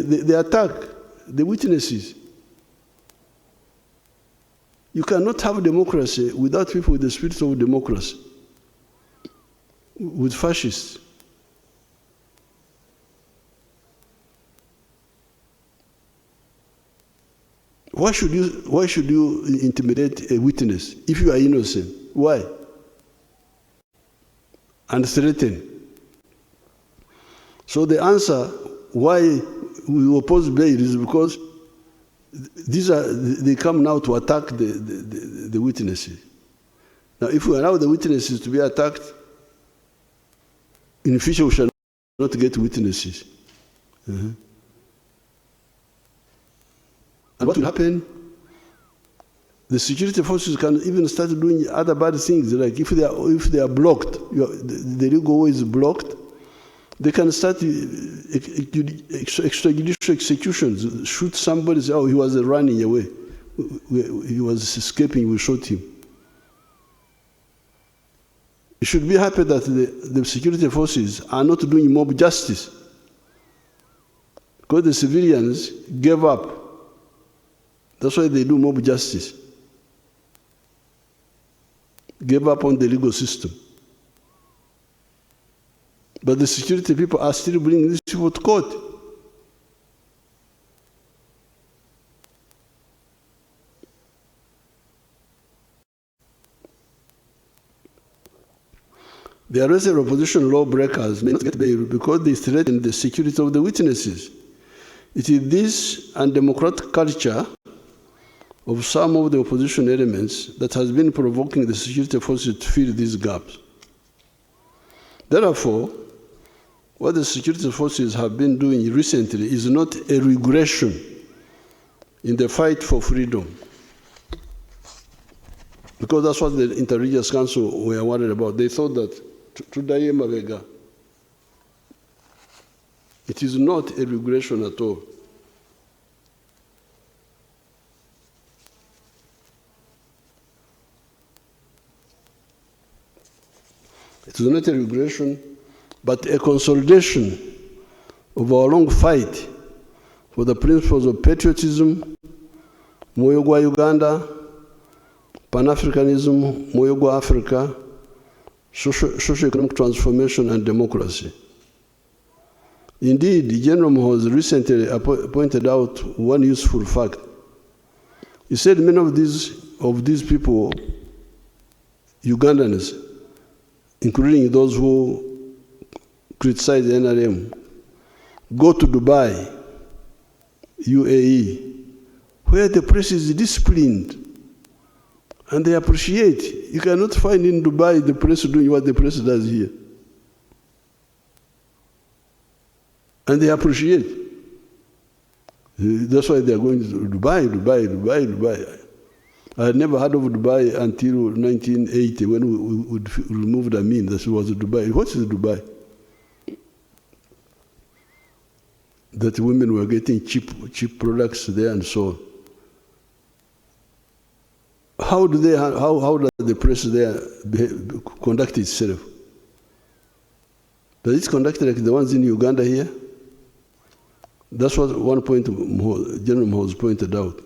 they attack the witnesses. You cannot have democracy without people with the spirit of democracy, with fascists. Why should you intimidate a witness if you are innocent? Why? And threaten. So the answer why we oppose bail is because they come now to attack the witnesses. Now, if we allow the witnesses to be attacked, in the future we shall not get witnesses. And what will happen? The security forces can even start doing other bad things, like if they are blocked, the legal way is blocked, they can start extrajudicial executions, shoot somebody, say, oh, he was running away, he was escaping, we shot him. You should be happy that the security forces are not doing mob justice, because the civilians gave up. That's why they do mob justice. Gave up on the legal system. But the security people are still bringing these people to court. The arrested opposition lawbreakers may not get bail because they threaten the security of the witnesses. It is this undemocratic culture of some of the opposition elements that has been provoking the security forces to fill these gaps. Therefore, what the security forces have been doing recently is not a regression in the fight for freedom, because that's what the Inter-Religious Council were worried about. They thought that Tudaye Mabega, it is not a regression at all. It is not a regression, but a consolidation of our long fight for the principles of patriotism, Moyo gwa Uganda, Pan-Africanism, Moyo gwa Africa, socio-economic transformation and democracy. Indeed, General Muhoozi recently pointed out one useful fact. He said many of these people, Ugandans, including those who criticize the NRM, go to Dubai, UAE, where the press is disciplined and they appreciate. You cannot find in Dubai the press doing what the press does here. And they appreciate. That's why they are going to Dubai. I had never heard of Dubai until 1980 when we removed Amin. That was Dubai. What is Dubai? That women were getting cheap products there and so on. How does the press there conduct itself? Does it conduct like the ones in Uganda here? That's what one point General Muhoozi pointed out.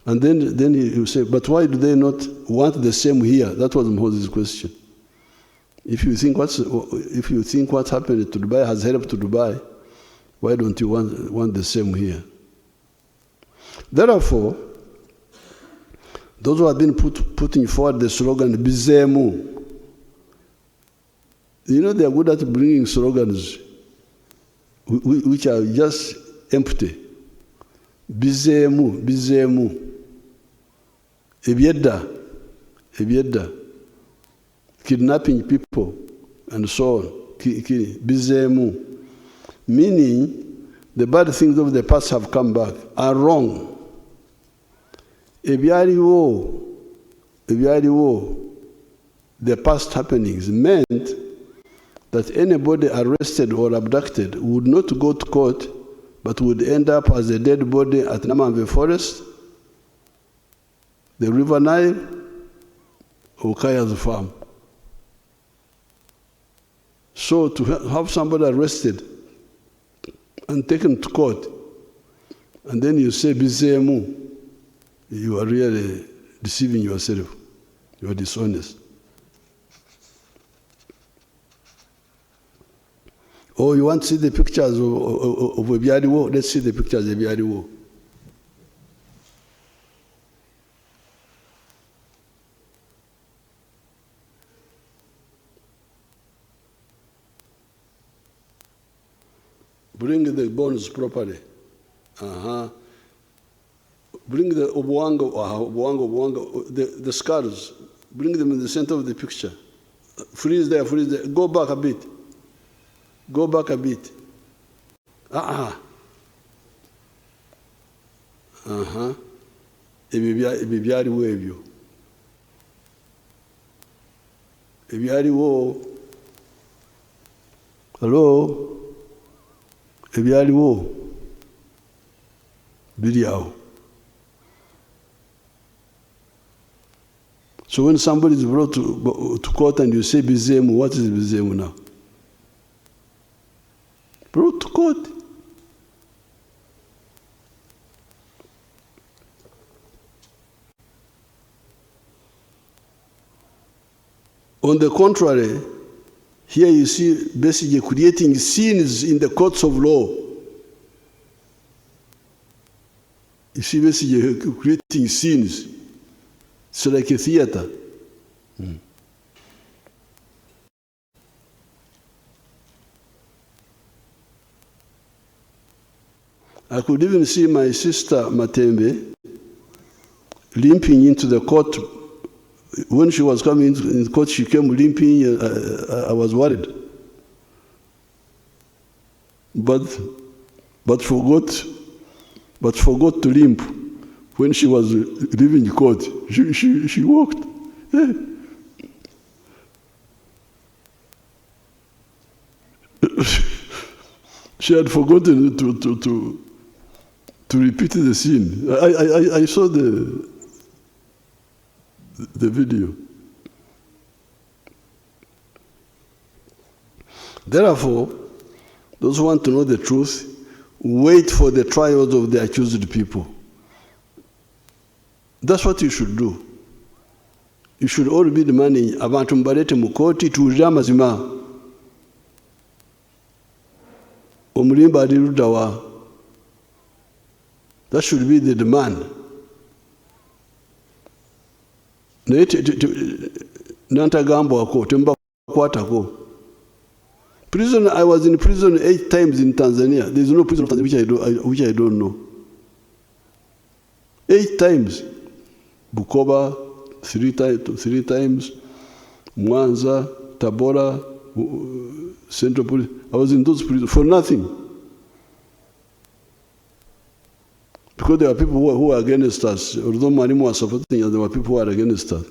And then he say, but why do they not want the same here? That was Muhoozi's question. If you think what happened to Dubai has helped to Dubai, why don't you want the same here? Therefore, those who have been putting forward the slogan Bizemu, you know, they are good at bringing slogans which are just empty. Bizemu. Ebyedda, kidnapping people, and so on. Bizemu. Meaning, the bad things of the past have come back, are wrong. Ebyaliwo, the past happenings meant that anybody arrested or abducted would not go to court, but would end up as a dead body at Namamve Forest, the River Nile, or Kaya's farm. So to have somebody arrested and taken to court, and then you say bizemu, you are really deceiving yourself. You are dishonest. Oh, you want to see the pictures of Ebyaliwo? Let's see the pictures of Ebyaliwo. Bring the bones properly. Bring the obuwango, the skulls. Bring them in the center of the picture. Freeze there, freeze there. Go back a bit. Go back a bit. Ebyo byaliwo ebyo. Ebyaliwo. Hello? Ebyaliwo. Biri awo. So when somebody is brought to court and you say bizemu, what is bizemu now? Brought to court. On the contrary, here you see basically creating scenes in the courts of law. You see basically creating scenes. It's like a theater. I could even see my sister Matembe limping into the court. When she was coming into the court, she came limping. I was worried. But forgot to limp. When she was leaving court, she walked. She had forgotten to repeat the scene. I saw the video. Therefore, those who want to know the truth, wait for the trials of the accused people. That's what you should do. You should all be demanding abantu mbalete mu kooti tuwulire amazima. Omulimba ali ludda wa? That should be the demand. Naye nantagambwako tembakwatako. Prison, I was in prison 8 times in Tanzania. There is no prison in Tanzania which I don't know. 8 times. Bukoba, 3 times. Mwanza, Tabora, Central Police. I was in those prisons for nothing. Because there were people who were against us. Although Mwalimu was supporting us, there were people who were against us.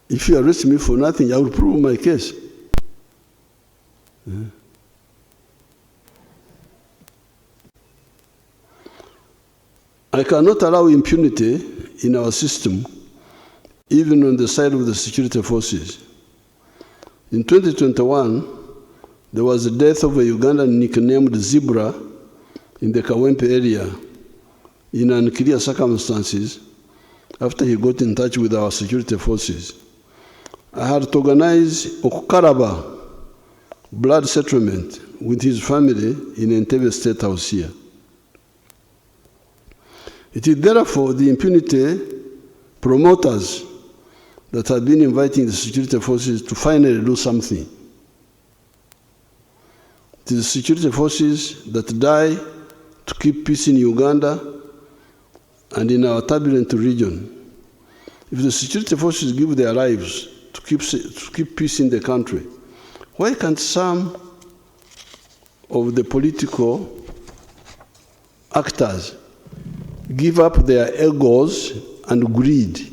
If you arrest me for nothing, I will prove my case. Yeah. I cannot allow impunity in our system, even on the side of the security forces. In 2021, there was the death of a Ugandan nicknamed Zebra in the Kawempe area in unclear circumstances after he got in touch with our security forces. I had to organize Okukaraba blood settlement with his family in Entebbe State House here. It is therefore the impunity promoters that have been inviting the security forces to finally do something. It is the security forces that die to keep peace in Uganda and in our turbulent region. If the security forces give their lives to keep peace in the country, why can't some of the political actors give up their egos and greed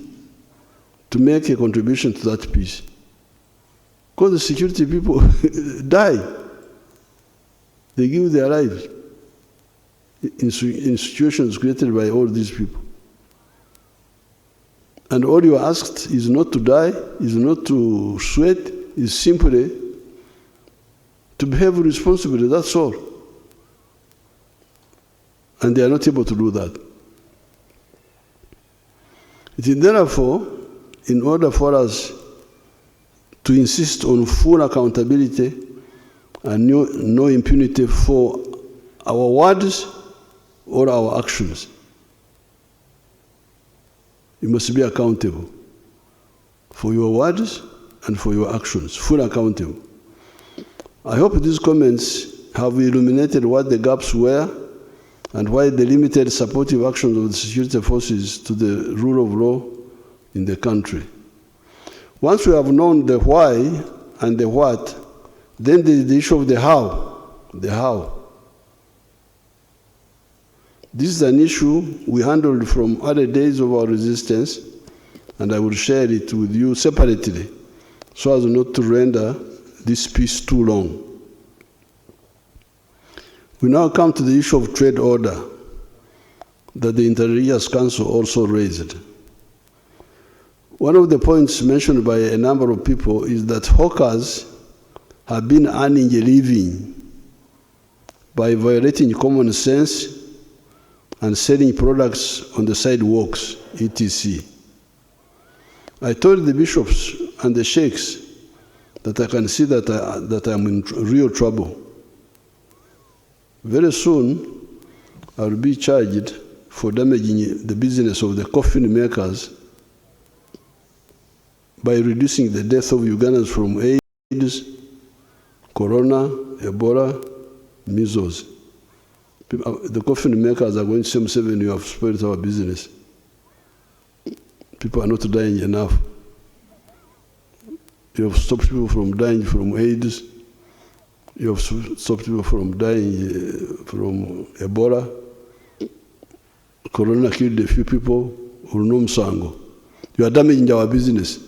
to make a contribution to that peace? Because the security people die. They give their lives in situations created by all these people. And all you are asked is not to die, is not to sweat, is simply to behave responsibly, that's all. And they are not able to do that. It is therefore, in order for us to insist on full accountability and no impunity for our words or our actions. You must be accountable for your words and for your actions, fully accountable. I hope these comments have illuminated what the gaps were and why the limited supportive actions of the security forces to the rule of law in the country. Once we have known the why and the what, then there is the issue of the how. The how. This is an issue we handled from other days of our resistance, and I will share it with you separately so as not to render this piece too long. We now come to the issue of trade order that the Inter-Religious Council also raised. One of the points mentioned by a number of people is that hawkers have been earning a living by violating common sense and selling products on the sidewalks, etc. I told the bishops and the sheikhs that I can see that I'm in real trouble. Very soon, I will be charged for damaging the business of the coffin makers by reducing the death of Ugandans from AIDS, corona, Ebola, measles. The coffin makers are going to say, you have spoiled our business. People are not dying enough. You have stopped people from dying from AIDS. You have stopped people from dying from Ebola. Corona killed a few people. You are damaging our business.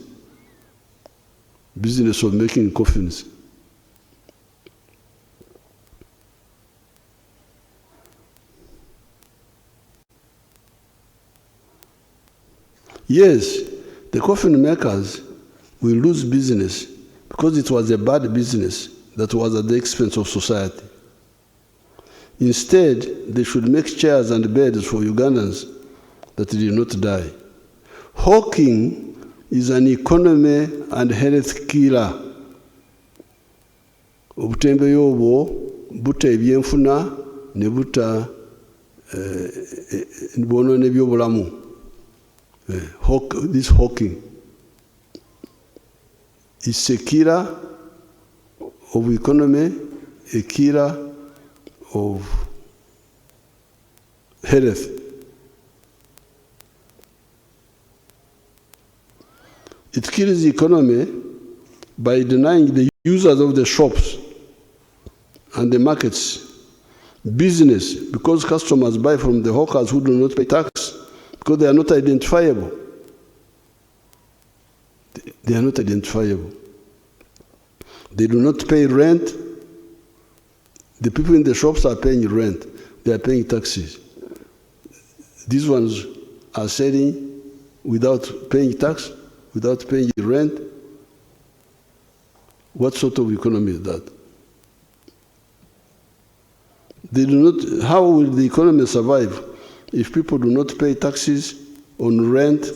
Business of making coffins. Yes, the coffin makers will lose business because it was a bad business that was at the expense of society. Instead, they should make chairs and beds for Ugandans that did not die. Hawking is an economy and health killer. Obutembe yobo buta ebyenfuna ne buta bono ne byobulamu. This hawking is a killer of economy, a killer of health. It kills the economy by denying the users of the shops and the markets business, because customers buy from the hawkers who do not pay tax, because they are not identifiable. They are not identifiable. They do not pay rent. The people in the shops are paying rent. They are paying taxes. These ones are selling without paying tax, without paying rent. What sort of economy is that? They do not. How will the economy survive if people do not pay taxes on rent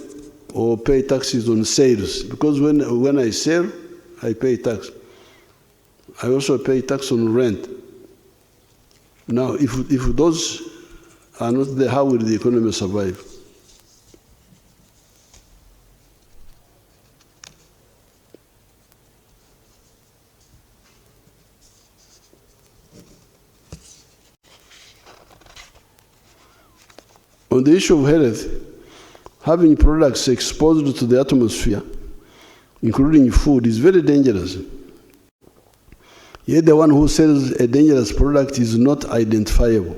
or pay taxes on sales? Because when I sell, I pay tax. I also pay tax on rent. Now, if those are not there, how will the economy survive? On the issue of health, having products exposed to the atmosphere, including food, is very dangerous. Yet the one who sells a dangerous product is not identifiable.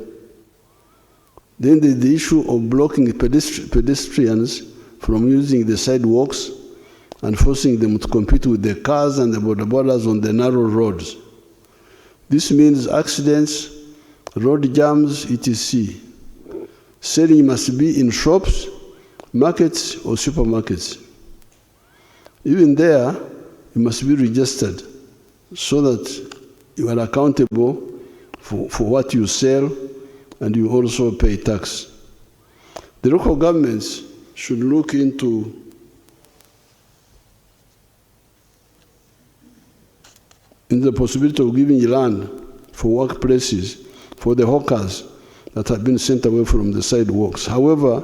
Then there's the issue of blocking pedestrians from using the sidewalks and forcing them to compete with the cars and the bodabodas on the narrow roads. This means accidents, road jams, etc. Selling must be in shops, markets, or supermarkets. Even there, it must be registered so that You are accountable for what you sell, and you also pay tax. The local governments should look into the possibility of giving land for workplaces for the hawkers that have been sent away from the sidewalks. However,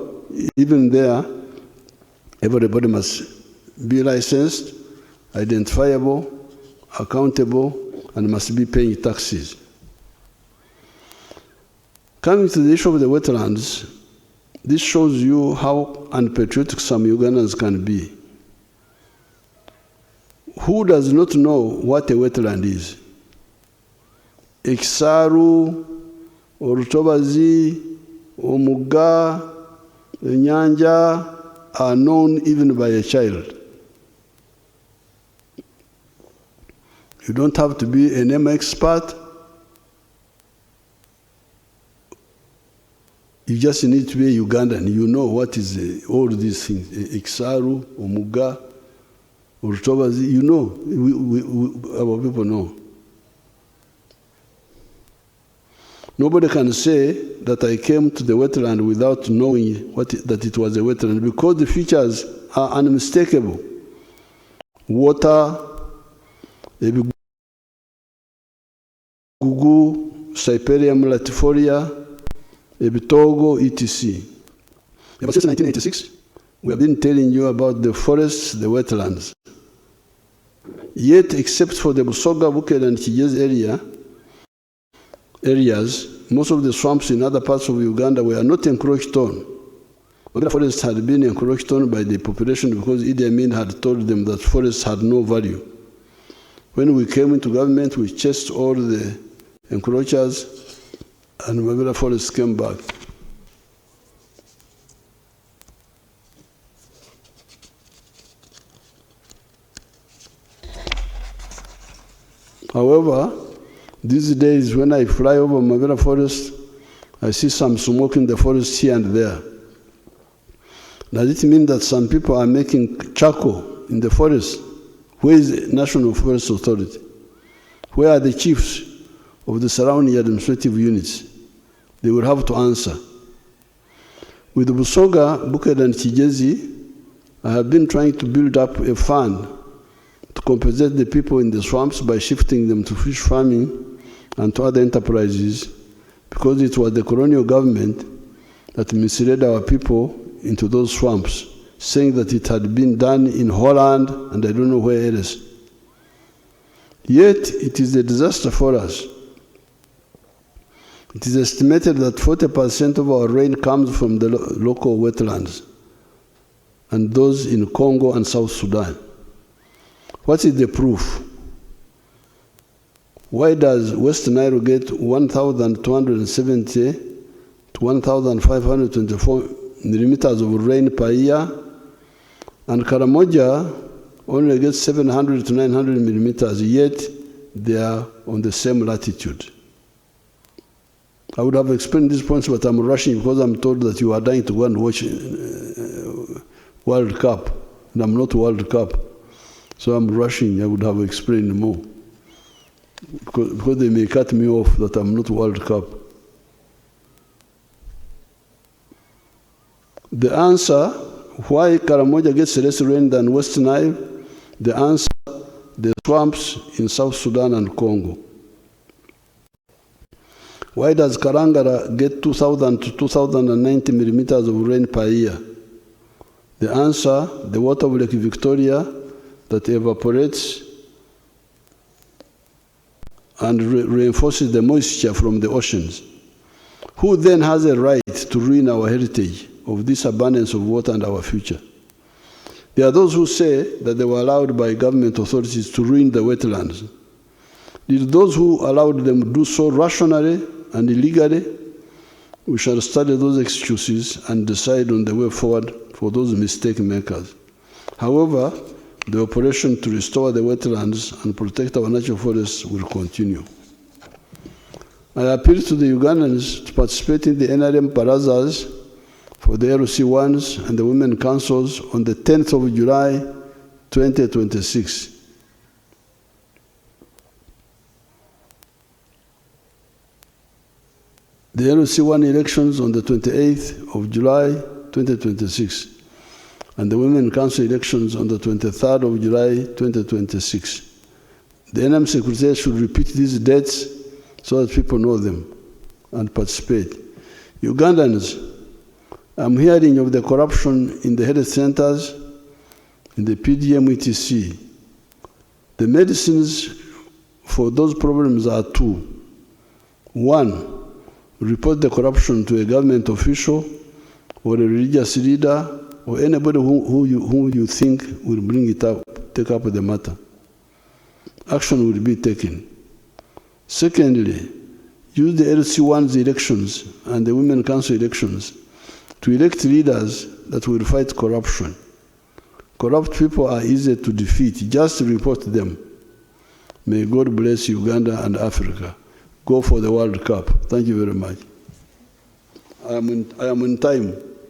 even there, everybody must be licensed, identifiable, accountable, and must be paying taxes. Coming to the issue of the wetlands, this shows you how unpatriotic some Ugandans can be. Who does not know what a wetland is? Ekisaru, Orutobazi, Omuga, Enyanja are known even by a child. You don't have to be an M expert. You just need to be a Ugandan. You know what is all these things. Ekisaru, Omuga, Orutobazi, you know. Our people know. Nobody can say that I came to the wetland without knowing that it was a wetland, because the features are unmistakable. Water, Gugu, Cyperium latifolia, Ebitogo, etc. Ever since 1986, we have been telling you about the forests, the wetlands. Yet, except for the Busoga, Bukedde, and Kigezi areas, most of the swamps in other parts of Uganda were not encroached on. The forests had been encroached on by the population because Idi Amin had told them that forests had no value. When we came into government, we chased all the encroachers, and Mabera forests came back. However, these days when I fly over Mabera forest, I see some smoke in the forest here and there. Does it mean that some people are making charcoal in the forest? Where is the National Forest Authority? Where are the chiefs of the surrounding administrative units? They will have to answer. With Busoga, Bukedde, and Kigezi, I have been trying to build up a fund to compensate the people in the swamps by shifting them to fish farming and to other enterprises, because it was the colonial government that misled our people into those swamps, saying that it had been done in Holland and I don't know where else. Yet, it is a disaster for us. It is estimated that 40% of our rain comes from the local wetlands, and those in Congo and South Sudan. What is the proof? Why does West Nile get 1,270 to 1,524 millimeters of rain per year, and Karamoja only gets 700 to 900 millimeters, yet they are on the same latitude? I would have explained these points, but I'm rushing because I'm told that you are dying to go and watch World Cup, and I'm not World Cup. So I'm rushing. I would have explained more. Because they may cut me off that I'm not World Cup. The answer, why Karamoja gets less rain than West Nile, the answer, the swamps in South Sudan and Congo. Why does Karangara get 2,000 to 2,090 millimeters of rain per year? The answer, the water of Lake Victoria that evaporates and reinforces the moisture from the oceans. Who then has a right to ruin our heritage of this abundance of water and our future? There are those who say that they were allowed by government authorities to ruin the wetlands. Did those who allowed them do so rationally and illegally? We shall study those excuses and decide on the way forward for those mistake makers. However, the operation to restore the wetlands and protect our natural forests will continue. I appeal to the Ugandans to participate in the NRM Barazas for the LC1s and the Women Councils on the 10th of July, 2026. The LC1 elections on the 28th of July 2026, and the Women Council elections on the 23rd of July 2026. The NM Secretariat should repeat these dates so that people know them and participate. Ugandans, I'm hearing of the corruption in the health centers, in the PDM etc. The medicines for those problems are two. One, report the corruption to a government official or a religious leader or anybody who you think will bring it up, take up the matter. Action will be taken. Secondly, use the LC1's elections and the Women Council elections to elect leaders that will fight corruption. Corrupt people are easy to defeat. Just report them. May God bless Uganda and Africa. Go for the World Cup. Thank you very much. I am on time.